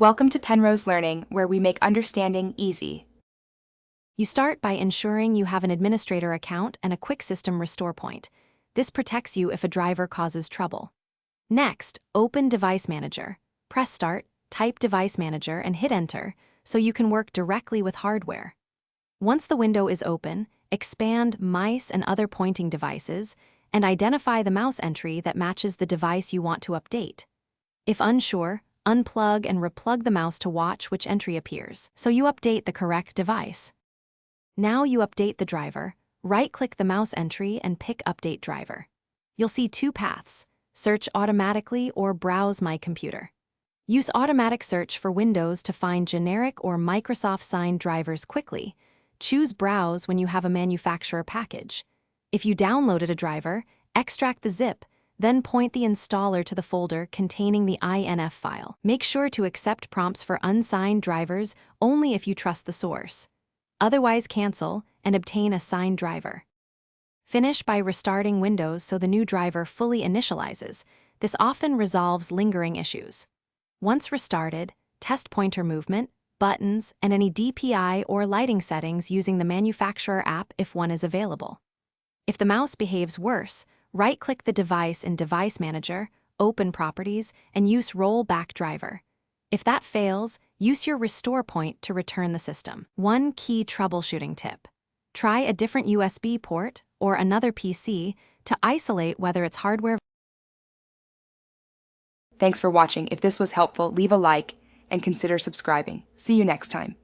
Welcome to Penrose Learning, where we make understanding easy. You start by ensuring you have an administrator account and a quick system restore point. This protects you if a driver causes trouble. Next, open Device Manager. Press Start, type Device Manager, and hit Enter so you can work directly with hardware. Once the window is open, expand Mice and Other Pointing Devices and identify the mouse entry that matches the device you want to update. If unsure, unplug and replug the mouse to watch which entry appears, so you update the correct device. Now you update the driver, right-click the mouse entry and pick Update Driver. You'll see two paths: search automatically or browse My Computer. Use automatic search for Windows to find generic or Microsoft-signed drivers quickly. Choose Browse when you have a manufacturer package. If you downloaded a driver, extract the zip, then point the installer to the folder containing the INF file. Make sure to accept prompts for unsigned drivers only if you trust the source. Otherwise, cancel and obtain a signed driver. Finish by restarting Windows so the new driver fully initializes. This often resolves lingering issues. Once restarted, test pointer movement, buttons, and any DPI or lighting settings using the manufacturer app if one is available. If the mouse behaves worse, right-click the device in Device Manager, open Properties, and use Rollback Driver. If that fails, use your restore point to return the system. One key troubleshooting tip: try a different USB port or another PC to isolate whether it's hardware. Thanks for watching. If this was helpful, leave a like and consider subscribing. See you next time.